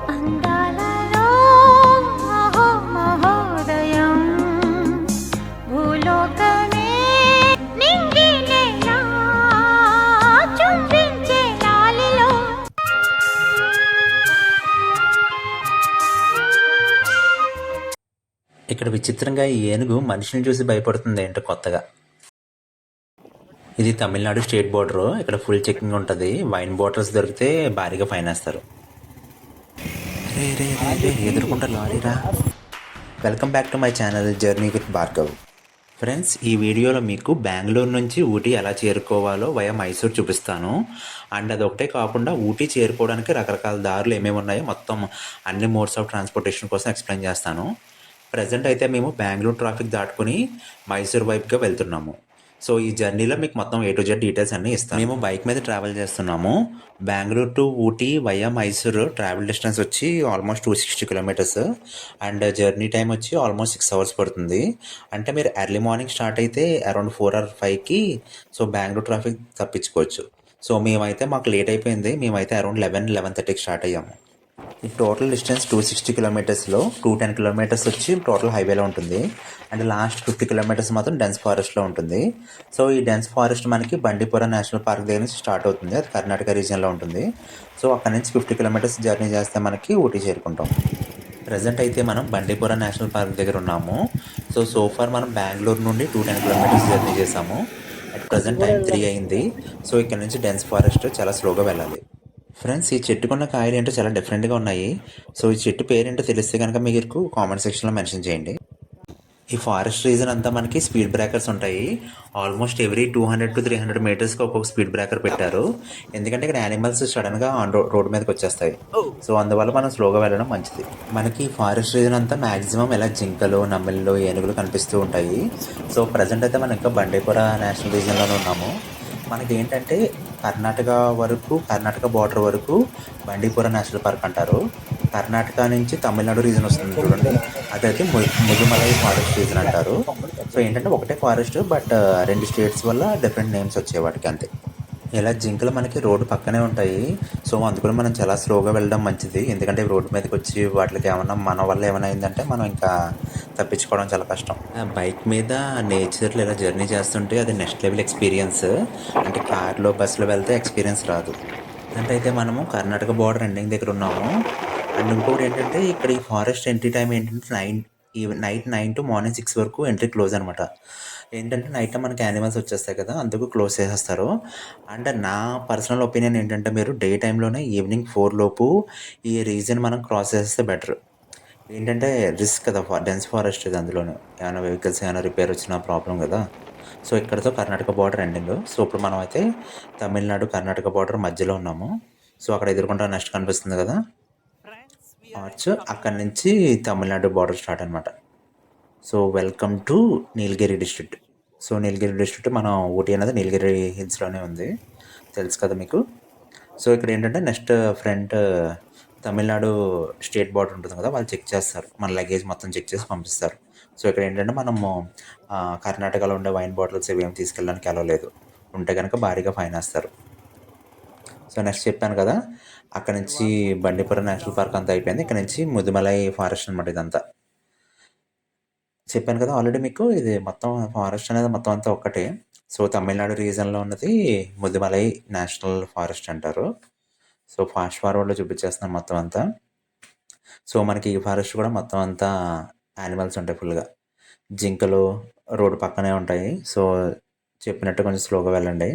అందాలలో మహో మహోదయం భూలోకమే నింగినేలా చుంబించే లాలిలో. ఇక్కడ విచిత్రంగా ఈ ఏనుగు మనిషిని చూసి భయపడుతుంది ఏంటో కొత్తగా. ఇది తమిళనాడు స్టేట్ బోర్డరు. ఇక్కడ ఫుల్ చెకింగ్ ఉంటుంది. వైన్ బాటిల్స్ దొరికితే భారీగా ఫైన్ వేస్తారు. రే రే రే రే ఎదురుకుంటా లారీరా. Welcome back to my channel journey with Bhargav. Friends, ఈ వీడియోలో మీకు బెంగళూరు నుంచి ఊటీ ఎలా చేరుకోవాలో వయా మైసూర్ చూపిస్తాను. అండ్ అదొకటే కాకుండా ఊటీ చేరుకోవడానికి రకరకాల దారులు ఏమేమి ఉన్నాయో మొత్తం అన్ని మోడ్స్ ఆఫ్ ట్రాన్స్పోర్టేషన్ కోసం ఎక్స్ప్లెయిన్ చేస్తాను. ప్రజెంట్ అయితే మేము బెంగళూరు ట్రాఫిక్ దాటుకుని మైసూర్ వైపుగా వెళ్తున్నాము. సో ఈ జర్నీలో మీకు మొత్తం A to Z డీటెయిల్స్ అన్నీ ఇస్తాను. మేము బైక్ మీద ట్రావెల్ చేస్తున్నాము. Bengaluru to Ooty via Mysore travel distance వచ్చి almost 260 kilometres and journey time వచ్చి ఆల్మోస్ట్ 6 hours పడుతుంది. అంటే మీరు ఎర్లీ మార్నింగ్ స్టార్ట్ అయితే అరౌండ్ 4 or 5కి సో బెంగళూరు ట్రాఫిక్ తప్పించుకోవచ్చు. సో మేమైతే మాకు లేట్ అయిపోయింది. మేమైతే అరౌండ్ 11-11:30కి స్టార్ట్ అయ్యాము. ఈ టోటల్ డిస్టెన్స్ 260 కిలోమీటర్స్లో 210 కిలోమీటర్స్ వచ్చి టోటల్ హైవేలో ఉంటుంది. అండ్ లాస్ట్ 50 కిలోమీటర్స్ మాత్రం డెన్స్ ఫారెస్ట్లో ఉంటుంది. సో ఈ డెన్స్ ఫారెస్ట్ మనకి బండిపుర నేషనల్ పార్క్ దగ్గర నుంచి స్టార్ట్ అవుతుంది. అది కర్ణాటక రీజియన్లో ఉంటుంది. సో అక్కడ నుంచి 50 కిలోమీటర్స్ జర్నీ చేస్తే మనకి ఊటీ చేరుకుంటాం. ప్రజెంట్ అయితే మనం బండిపుర నేషనల్ పార్క్ దగ్గర ఉన్నాము. సో ఫార్ మనం బెంగళూరు నుండి 210 కిలోమీటర్స్ జర్నీ చేసాము. అట్ ప్రజెంట్ టైం 3 అయింది. సో ఇక్కడ నుంచి డెన్స్ ఫారెస్ట్ చాలా స్లోగా వెళ్ళాలి. ఫ్రెండ్స్, ఈ చెట్టుకున్న కాయలు ఏంటో చాలా డిఫరెంట్గా ఉన్నాయి. సో ఈ చెట్టు పేరేంటో తెలిస్తే కనుక మీకు కామెంట్ సెక్షన్లో మెన్షన్ చేయండి. ఈ ఫారెస్ట్ రీజన్ అంతా మనకి స్పీడ్ బ్రేకర్స్ ఉంటాయి. ఆల్మోస్ట్ ఎవ్రీ 200 to 300 మీటర్స్కి ఒక్కొక్క స్పీడ్ బ్రేకర్ పెట్టారు. ఎందుకంటే ఇక్కడ యానిమల్స్ సడన్గా రోడ్ మీదకి వచ్చేస్తాయి. సో అందువల్ల మనం స్లోగా వెళ్ళడం మంచిది. మనకి ఫారెస్ట్ రీజన్ అంతా మ్యాక్సిమం ఇలా జింకలు, నమ్మలు, ఏనుగులు కనిపిస్తూ ఉంటాయి. సో ప్రజెంట్ అయితే మనం ఇంకా బండిపుర నేషనల్ రీజన్లోనే ఉన్నాము. మనకి ఏంటంటే కర్ణాటక బార్డర్ వరకు బండిపుర నేషనల్ పార్క్ అంటారు. కర్ణాటక నుంచి తమిళనాడు రీజన్ వస్తుంది చూడండి, అదైతే ముదుమలై ఫారెస్ట్ రీజన్ అంటారు. సో ఏంటంటే ఒకటే ఫారెస్ట్, బట్ 2 స్టేట్స్ వల్ల డిఫరెంట్ నేమ్స్ వచ్చాయి వాటికి, అంతే. ఇలా జింకలు మనకి రోడ్డు పక్కనే ఉంటాయి. సో అందుకని మనం చాలా స్లోగా వెళ్ళడం మంచిది. ఎందుకంటే రోడ్డు మీదకి వచ్చి వాటికి ఏమన్నా మన వల్ల ఏమైనా అయిందంటే మనం ఇంకా తప్పించుకోవడం చాలా కష్టం. బైక్ మీద నేచర్లో ఇలా జర్నీ చేస్తుంటే అది నెక్స్ట్ లెవెల్ ఎక్స్పీరియన్స్. అంటే కార్లో, బస్సులో వెళ్తే ఎక్స్పీరియన్స్ రాదు. అంటే అయితే మనము కర్ణాటక బార్డర్ ఎండింగ్ దగ్గర ఉన్నాము. అండ్ ఇంకొకటి ఏంటంటే ఇక్కడ ఈ ఫారెస్ట్ ఎంట్రీ టైం ఏంటంటే నైట్ 9 to మార్నింగ్ 6 వరకు ఎంట్రీ క్లోజ్ అనమాట. ఏంటంటే నైట్ మనకి యానిమల్స్ వచ్చేస్తాయి కదా, అందుకు క్లోజ్ చేసేస్తారు. అండ్ నా పర్సనల్ ఒపీనియన్ ఏంటంటే మీరు డే టైంలోనే ఈవినింగ్ 4 లోపు ఈ రీజన్ మనం క్రాస్ చేస్తే బెటర్. ఏంటంటే రిస్క్ కదా, డెన్స్ ఫారెస్ట్ ఇది. అందులోనే ఏమైనా వెహికల్స్ ఏమైనా రిపేర్ వచ్చినా ప్రాబ్లం కదా. సో ఇక్కడతో కర్ణాటక బార్డర్ ఎండింగ్. సో ఇప్పుడు మనం అయితే తమిళనాడు కర్ణాటక బార్డర్ మధ్యలో ఉన్నాము. సో అక్కడ ఎదుర్కొంటా నెక్స్ట్ కనిపిస్తుంది కదా ఆర్చ్, అక్కడి నుంచి తమిళనాడు బార్డర్ స్టార్ట్ అనమాట. So welcome to Nilgiri district. So Nilgiri district మనం ఊటీ అనేది నీలగిరి హిల్స్లోనే ఉంది, తెలుసు కదా మీకు. సో ఇక్కడ ఏంటంటే next front Tamil Nadu state border ఉంటుంది కదా, వాళ్ళు చెక్ చేస్తారు, మన లగేజ్ మొత్తం చెక్ చేసి పంపిస్తారు. సో ఇక్కడ ఏంటంటే మనము కర్ణాటకలో ఉండే వైన్ బాటిల్స్ ఏమి తీసుకెళ్ళడానికి అలవ్ లేదు. ఉంటే కనుక భారీగా ఫైన్ వేస్తారు. సో నెక్స్ట్ చెప్పాను కదా, అక్కడ నుంచి బండిపుర నేషనల్ పార్క్ అంతా అయిపోయింది. ఇక్కడ నుంచి ముదుమలై ఫారెస్ట్ అనమాట. ఇదంతా చెప్పాను కదా ఆల్రెడీ మీకు. ఇది మొత్తం ఫారెస్ట్ అనేది మొత్తం అంతా ఒక్కటే. సో తమిళనాడు రీజన్లో ఉన్నది ముదుమలై నేషనల్ ఫారెస్ట్ అంటారు. సో ఫాస్ట్ ఫార్వర్డ్లో చూపించేస్తున్నాను మొత్తం అంతా. సో మనకి ఈ ఫారెస్ట్ కూడా మొత్తం అంతా యానిమల్స్ ఉంటాయి ఫుల్గా. జింకలు రోడ్డు పక్కనే ఉంటాయి. సో చెప్పినట్టు కొంచెం స్లోగా వెళ్ళండి.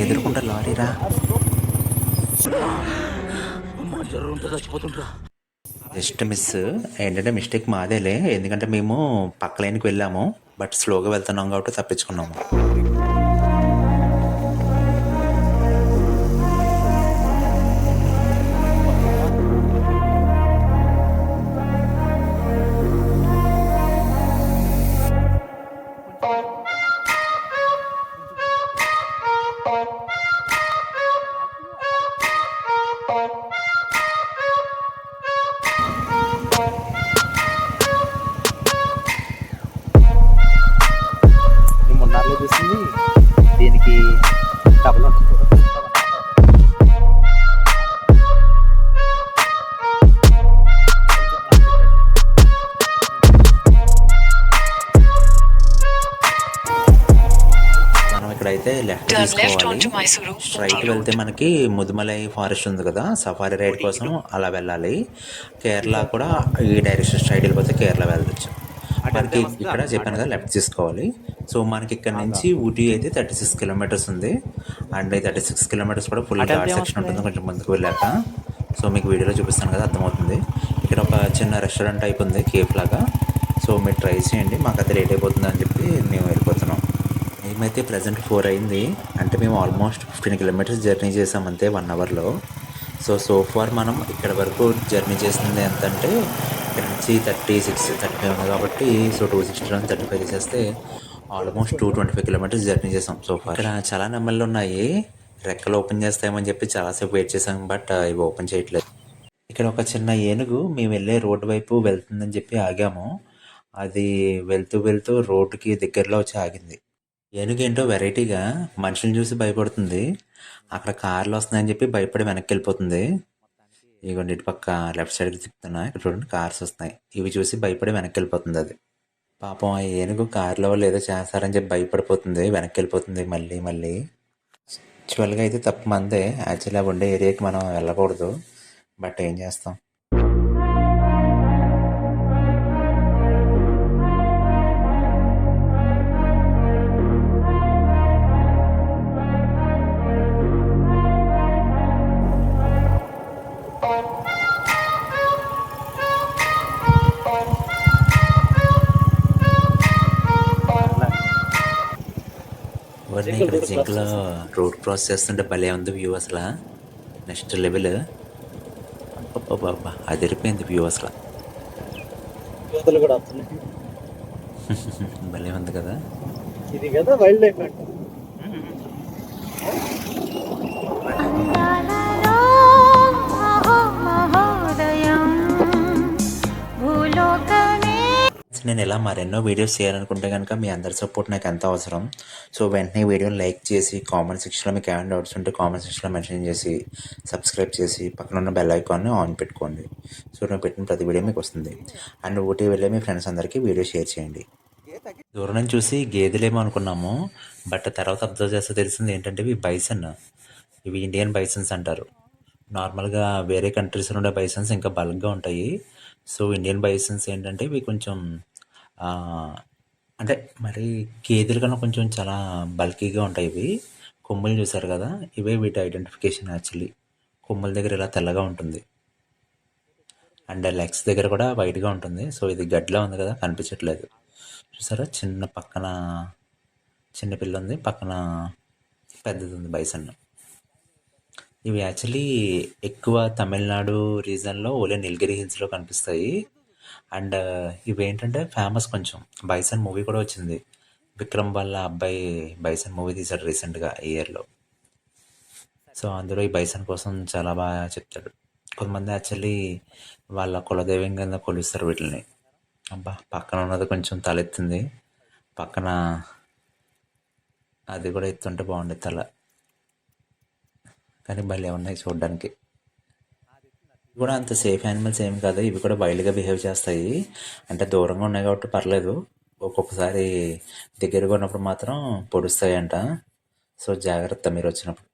ఎదురుకుంటా లారీరా. Just miss. ఏంటంటే మిస్టేక్ మాదేలే, ఎందుకంటే మేము పక్క లైన్కి వెళ్ళాము, బట్ స్లోగా వెళ్తున్నాం కాబట్టి తప్పించుకున్నాము. తీసుకోవాలి. స్ట్రైట్ వెళ్తే మనకి ముదుమలై ఫారెస్ట్ ఉంది కదా, సఫారీ రైడ్ కోసం అలా వెళ్ళాలి. కేరళ కూడా ఈ డైరెక్షన్ స్ట్రైట్ వెళ్ళిపోతే కేరళ వెళ్ళచ్చు. మనకి ఇక్కడ చెప్పాను కదా లెఫ్ట్ తీసుకోవాలి. సో మనకి ఇక్కడ నుంచి ఊటీ అయితే 36 కిలోమీటర్స్ ఉంది. అండ్ 36 కిలోమీటర్స్ కూడా ఫుల్ ఘాట్ సెక్షన్ ఉంటుంది కొంచెం ముందుకు వెళ్ళాక. సో మీకు వీడియోలో చూపిస్తాను కదా అర్థమవుతుంది. ఇక్కడ ఒక చిన్న రెస్టారెంట్ టైప్ ఉంది, కేఫ్ లాగా. సో మీరు ట్రై చేయండి. మాకు అయితే లేట్ అయిపోతుంది అని చెప్పి మేము వెళ్ళిపోతున్నాం. మేమైతే ప్రజెంట్ 4 అయింది. అంటే మేము ఆల్మోస్ట్ 15 కిలోమీటర్స్ జర్నీ చేసాం అంతే 1 అవర్లో. సో ఫార్ మనం ఇక్కడ వరకు జర్నీ చేసింది ఎంత అంటే ఇక్కడ నుంచి 36-35 ఉంది కాబట్టి సో 260 35 చేసేస్తే ఆల్మోస్ట్ 225 కిలోమీటర్స్ జర్నీ చేసాం సో ఫార్. ఇక్కడ చాలా నెమ్మలు ఉన్నాయి. రెక్కలు ఓపెన్ చేస్తామని చెప్పి చాలాసేపు వెయిట్ చేసాం, బట్ ఇవి ఓపెన్ చేయట్లేదు. ఇక్కడ ఒక చిన్న ఏనుగు మేము వెళ్ళే రోడ్డు వైపు వెళ్తుందని చెప్పి ఆగాము. అది వెళ్తూ వెళ్తూ రోడ్డుకి దగ్గరలో వచ్చి ఆగింది. ఏనుగు ఏంటో వెరైటీగా మనుషులను చూసి భయపడుతుంది. అక్కడ కార్లు వస్తున్నాయని చెప్పి భయపడి వెనక్కి వెళ్ళిపోతుంది. ఇదిగోండి ఇటు పక్క లెఫ్ట్ సైడ్కి తిప్పుతున్నా, ఇక్కడ చూడండి కార్స్ వస్తున్నాయి. ఇవి చూసి భయపడి వెనక్కి వెళ్ళిపోతుంది అది. పాపం ఆ ఏనుగు కార్లో వాళ్ళు ఏదో చేస్తారని చెప్పి భయపడిపోతుంది, వెనక్కి వెళ్ళిపోతుంది మళ్ళీ మళ్ళీ. యాక్చువల్గా అయితే తప్పు మందే. యాక్చువల్లీ ఆ ఉండే ఏరియాకి మనం వెళ్ళకూడదు, బట్ ఏం చేస్తాం. ఇవన్నీ ఇక్కడ జింకలో రోడ్ క్రాస్ చేస్తుంటే భలే ఉంది వ్యూ అసలు. Next level. బాబా అదిరిపోయింది వ్యూ అసలు. భలే ఉంది కదా. ఇది కదా వైల్డ్ లైఫ్ అంటే. అందాలలో మహోదయం భూలోకమే. నేను ఇలా మరెన్నో వీడియోస్ చేయాలనుకుంటే కనుక మీ అందరి సపోర్ట్ నాకు ఎంతో అవసరం. సో వెంటనే వీడియోని లైక్ చేసి కామెంట్ సెక్షన్లో మీకు ఏమైనా డౌట్స్ ఉంటే కామెంట్ సెక్షన్లో మెన్షన్ చేసి సబ్స్క్రైబ్ చేసి పక్కన ఉన్న బెల్ ఐకాన్ని ఆన్ పెట్టుకోండి. సో నేను పెట్టిన ప్రతి వీడియో మీకు వస్తుంది. అండ్ ఊటీ వెళ్ళే మీ ఫ్రెండ్స్ అందరికీ వీడియో షేర్ చేయండి. దూరం నుంచి చూసి గేదెలేమో అనుకున్నాము, బట్ తర్వాత అబ్జర్వ్ చేస్తే తెలిసింది ఏంటంటే ఇవి బైసన్. ఇవి ఇండియన్ బైసన్స్ అంటారు. నార్మల్గా వేరే కంట్రీస్లో ఉండే బైసన్స్ ఇంకా బల్క్గా ఉంటాయి. సో ఇండియన్ బైసన్స్ ఏంటంటే ఇవి కొంచెం అంటే మరి గేదెల కన్నా కొంచెం చాలా బల్కీగా ఉంటాయి. ఇవి కొమ్ములు చూసారు కదా, ఇవే వీటి ఐడెంటిఫికేషన్. యాక్చువల్లీ కొమ్ముల దగ్గర ఇలా తెల్లగా ఉంటుంది అండ్ లెగ్స్ దగ్గర కూడా వైట్గా ఉంటుంది. సో ఇది గడ్డిలా ఉంది కదా, కనిపించట్లేదు. చూసారా చిన్న పక్కన చిన్న పిల్ల ఉంది, పక్కన పెద్దది ఉంది బైసన్. ఇవి యాక్చువల్లీ ఎక్కువ తమిళనాడు రీజన్లో ఓన్లీ నీలగిరి హిల్స్లో కనిపిస్తాయి. అండ్ ఇవి ఏంటంటే ఫేమస్ కొంచెం. బైసన్ మూవీ కూడా వచ్చింది. విక్రమ్ వాళ్ళ అబ్బాయి బైసన్ మూవీ తీశాడు రీసెంట్గా ఈ ఇయర్లో. సో అందులో ఈ బైసన్ కోసం చాలా బాగా చెప్తాడు. కొంతమంది యాక్చువల్లీ వాళ్ళ కులదైవం కింద కొలుస్తారు వీటిని. అబ్బా పక్కన ఉన్నది కొంచెం తలెత్తింది, పక్కన అది కూడా ఎత్తుంటే బాగుండే తల. కానీ భలే ఉన్నాయి చూడడానికి. ఇవి కూడా అంత సేఫ్ యానిమల్స్ ఏం కాదు. ఇవి కూడా వైల్డ్గా బిహేవ్ చేస్తాయి. అంటే దూరంగా ఉన్నాయి కాబట్టి పర్లేదు. ఒక్కొక్కసారి దగ్గరగా ఉన్నప్పుడు మాత్రం పొడుస్తాయంట. సో జాగ్రత్త మీరు వచ్చినప్పుడు.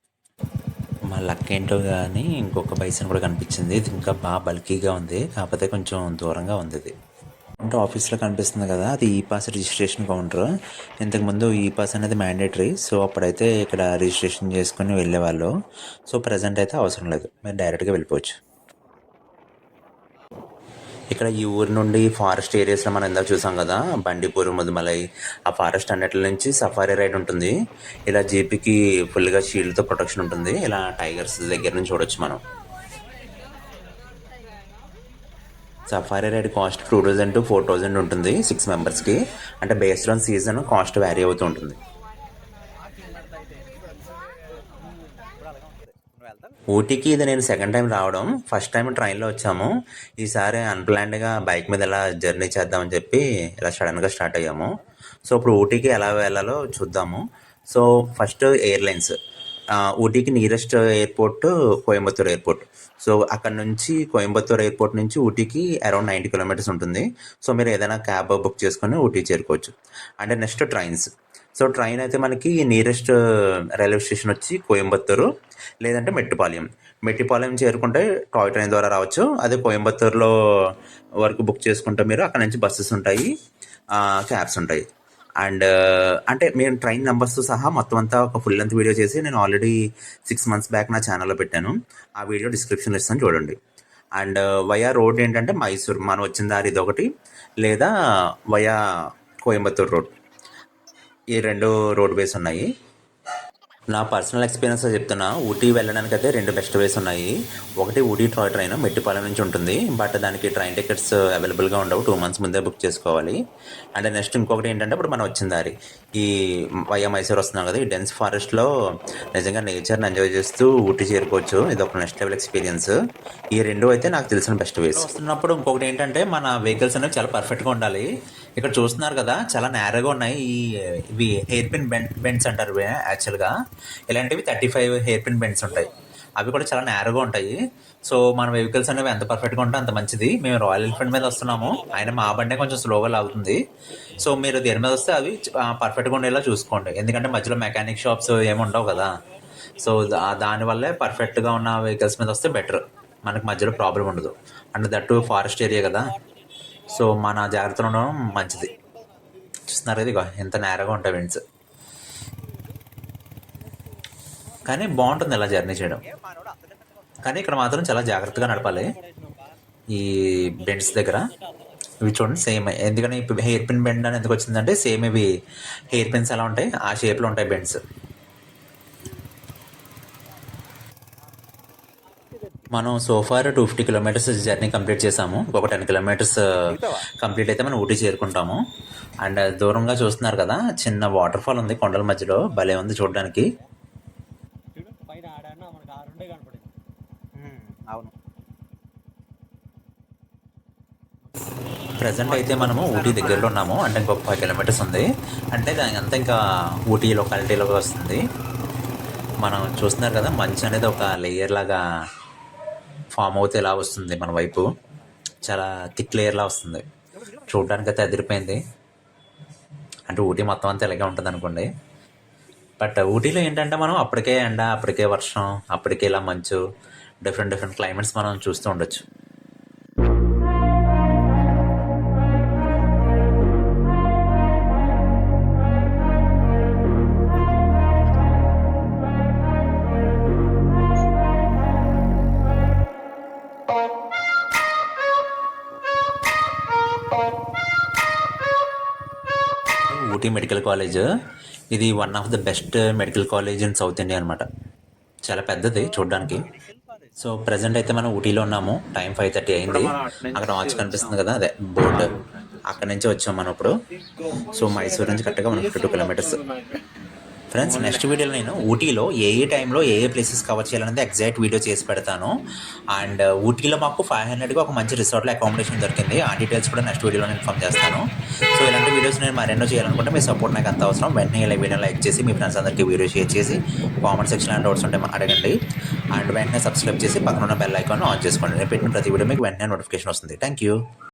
మా లక్ ఏంటో కానీ ఇంకొక బైసన్ కూడా కనిపించింది. ఇది ఇంకా బాగా బల్కీగా ఉంది, కాకపోతే కొంచెం దూరంగా ఉంది. ఇది అంటే ఆఫీస్లో కనిపిస్తుంది కదా, అది ఈ పాస్ రిజిస్ట్రేషన్ కౌంటర్. ఇంతకుముందు ఈ పాస్ అనేది మ్యాండేటరీ. సో అప్పుడైతే ఇక్కడ రిజిస్ట్రేషన్ చేసుకుని వెళ్ళేవాళ్ళు. సో ప్రజెంట్ అయితే అవసరం లేదు, మీరు డైరెక్ట్గా వెళ్ళిపోవచ్చు. ఇక్కడ ఈ ఊరి నుండి ఫారెస్ట్ ఏరియాస్లో మనం ఇందాక చూసాం కదా, బండిపూర్ ముదుమలై, ఆ ఫారెస్ట్ అన్నిటి నుంచి సఫారీ రైడ్ ఉంటుంది. ఇలా జీపీకి ఫుల్గా షీల్డ్తో ప్రొటెక్షన్ ఉంటుంది. ఇలా టైగర్స్ దగ్గర నుంచి చూడొచ్చు మనం. సఫారీ రైడ్ కాస్ట్ 2000 to 4000 ఉంటుంది 6 మెంబర్స్కి. అంటే based on season cost vary అవుతూ ఉంటుంది. ఊటీకి ఇది నేను సెకండ్ టైం రావడం. ఫస్ట్ టైం ట్రైన్లో వచ్చాము. ఈసారి అన్ప్లాన్డ్గా బైక్ మీద ఎలా జర్నీ చేద్దామని చెప్పి ఇలా సడన్గా స్టార్ట్ అయ్యాము. సో ఇప్పుడు ఊటీకి ఎలా వెళ్ళాలో చూద్దాము. So first airlines. ఊటీకి nearest airport Coimbatore airport. So అక్కడ నుంచి కోయంబత్తూర్ ఎయిర్పోర్ట్ నుంచి ఊటీకి అరౌండ్ 90 కిలోమీటర్స్ ఉంటుంది. సో మీరు ఏదైనా క్యాబ్ బుక్ చేసుకొని ఊటీ చేరుకోవచ్చు. అంటే నెక్స్ట్ ట్రైన్స్. సో ట్రైన్ అయితే మనకి నియరెస్ట్ రైల్వే స్టేషన్ వచ్చి కోయంబత్తూరు లేదంటే మెట్టిపాలెం చేరుకుంటే టాయ్ ట్రైన్ ద్వారా రావచ్చు. అదే కోయంబత్తూరులో వరకు బుక్ చేసుకుంటే మీరు అక్కడ నుంచి బస్సెస్ ఉంటాయి, క్యాబ్స్ ఉంటాయి. అండ్ అంటే మేము ట్రైన్ నెంబర్స్తో సహా మొత్తం అంతా ఒక ఫుల్ లెంత్ వీడియో చేసి నేను ఆల్రెడీ 6 months బ్యాక్ నా ఛానల్లో పెట్టాను. ఆ వీడియో డిస్క్రిప్షన్లో ఇస్తాను చూడండి. అండ్ వయా రోడ్ ఏంటంటే మైసూర్ మనం వచ్చిన దారి ఇదొకటి, లేదా వయా కోయంబత్తూరు రోడ్, ఈ 2 రోడ్ వేస్ ఉన్నాయి. నా పర్సనల్ ఎక్స్పీరియన్స్ చెప్తున్నా, ఊటీ వెళ్ళడానికి అయితే 2 బెస్ట్ వేస్ ఉన్నాయి. ఒకటి ఊటీ టాయ్ ట్రైన్ మెట్టిపాలెం నుంచి ఉంటుంది, బట్ దానికి ట్రైన్ టికెట్స్ అవైలబుల్గా ఉండవు, 2 months ముందే బుక్ చేసుకోవాలి. అండ్ నెక్స్ట్ ఇంకొకటి ఏంటంటే ఇప్పుడు మనం వచ్చిన దారి ఈ వయా మైసూర్ వస్తున్నాం కదా, ఈ డెన్స్ ఫారెస్ట్లో నిజంగా నేచర్ని ఎంజాయ్ చేస్తూ ఊటీ చేరుకోవచ్చు. ఇది ఒక నెక్స్ట్ లెవెల్ ఎక్స్పీరియన్స్. ఈ 2 అయితే నాకు తెలిసిన బెస్ట్ వేస్. వస్తున్నప్పుడు ఇంకొకటి ఏంటంటే మన వెహికల్స్ అనేవి చాలా పర్ఫెక్ట్గా ఉండాలి. ఇక్కడ చూస్తున్నారు కదా చాలా నేరగా ఉన్నాయి. ఇవి హెయిర్ పిన్ బెండ్స్ అంటారు యాక్చువల్గా. ఇలాంటివి 35 హెయిర్ పిన్ బెండ్స్ ఉంటాయి, అవి కూడా చాలా నేరగా ఉంటాయి. సో మన వెహికల్స్ అనేవి ఎంత పర్ఫెక్ట్గా ఉంటే అంత మంచిది. మేము రాయల్ ఎన్ఫీల్డ్ మీద వస్తున్నాము, ఆయన మా బండే కొంచెం స్లోగా లాగుతుంది. సో మీరు దేని మీద వస్తే అవి పర్ఫెక్ట్గా ఉండేలా చూసుకోండి, ఎందుకంటే మధ్యలో మెకానిక్ షాప్స్ ఏమి ఉండవు కదా. సో దానివల్లే పర్ఫెక్ట్గా ఉన్న వెహికల్స్ మీద వస్తే బెటర్, మనకు మధ్యలో ప్రాబ్లం ఉండదు. అండ్ దట్టు ఫారెస్ట్ ఏరియా కదా, సో మన జాగ్రత్తలో ఉండడం మంచిది. చూస్తున్నారు కదా ఎంత నేరగా ఉంటాయి విండ్స్, కానీ బాగుంటుంది ఇలా జర్నీ చేయడం. కానీ ఇక్కడ మాత్రం చాలా జాగ్రత్తగా నడపాలి ఈ బెండ్స్ దగ్గర. ఇవి చూడండి సేమ్, ఎందుకని ఇప్పుడు హెయిర్ పిన్ బెండ్ అని ఎందుకు వచ్చిందంటే సేమ్ ఇవి హెయిర్ పిన్స్ ఎలా ఉంటాయి ఆ షేప్లో ఉంటాయి బెండ్స్. మనం సోఫార్ 250 kilometers జర్నీ కంప్లీట్ చేసాము. ఒక 10 kilometers కంప్లీట్ అయితే మనం ఊటీ చేరుకుంటాము. అండ్ దూరంగా చూస్తున్నారు కదా చిన్న వాటర్ ఫాల్ ఉంది కొండల మధ్యలో, భలే ఉంది చూడడానికి. అవును, ప్రజెంట్ అయితే మనము ఊటీ దగ్గరలో ఉన్నాము, అంటే ఇంకొక 5 kilometers ఉంది, అంటే దాని అంతా ఇంకా ఊటీ లొకాలిటీలోకి వస్తుంది. మనం చూస్తున్నారు కదా మంచు అనేది ఒక లేయర్ లాగా ఫామ్ అవుతే ఎలా వస్తుంది మన వైపు, చాలా థిక్ లేయర్లా వస్తుంది. చూడడానికి అయితే అదిరిపోయింది. అంటే ఊటీ మొత్తం అంతా ఇలాగే ఉంటుంది అనుకోండి. బట్ ఊటీలో ఏంటంటే మనం అప్పటికే ఎండ, అప్పటికే వర్షం, అప్పటికే ఇలా మంచు, డిఫరెంట్ క్లైమేట్స్ మనం చూస్తూ ఉండొచ్చు. ఊటీ మెడికల్ కాలేజ్, ఇది one of the best medical college in south India అనమాట. చాలా పెద్దది చూడడానికి. సో ప్రజెంట్ అయితే మనం ఊటీలో ఉన్నాము, టైం 5:30 అయింది. అక్కడ వాచ్ కనిపిస్తుంది కదా, అదే బోర్డు, అక్కడ నుంచి వచ్చాం మనం ఇప్పుడు. సో మైసూర్ నుంచి కరెక్ట్గా 152 kilometers. ఫ్రెండ్స్ నెక్స్ట్ వీడియోలో నేను ఊటీలో ఏ టైంలో ఏ ప్లేసెస్ కవర్ చేయాలనేది ఎగ్జాక్ట్ వీడియో చేసి పెడతాను. అండ్ ఊటీలో మాకు 500కి ఒక మంచి రిసార్ట్లో అకామిడేషన్ దొరికింది, ఆ డీటెయిల్స్ కూడా నెక్స్ట్ వీడియోలో ఇన్ఫార్మ్ చేస్తాను. సో ఇలాంటి వీడియోస్ నేను మరెన్నో చేయాలనుకుంటే మీ సపోర్ట్ నాకు అంత అవసరం. వెంటనే ఇలా వీడియో లైక్ చేసి మీ ఫ్రెండ్స్ అందరికీ వీడియో షేర్ చేసి కామెంట్ సెక్షన్లో డౌట్స్ ఉంటే అడగండి. అండ్ వెంటనే సబ్స్క్రైబ్ చేసి పక్కన ఉన్న బెల్ ఐకాన్ ఆన్ చేసుకోండి. నేను పెట్టిన ప్రతి వీడియో మీకు వెంటనే నోటిఫికేషన్ వస్తుంది. Thank you.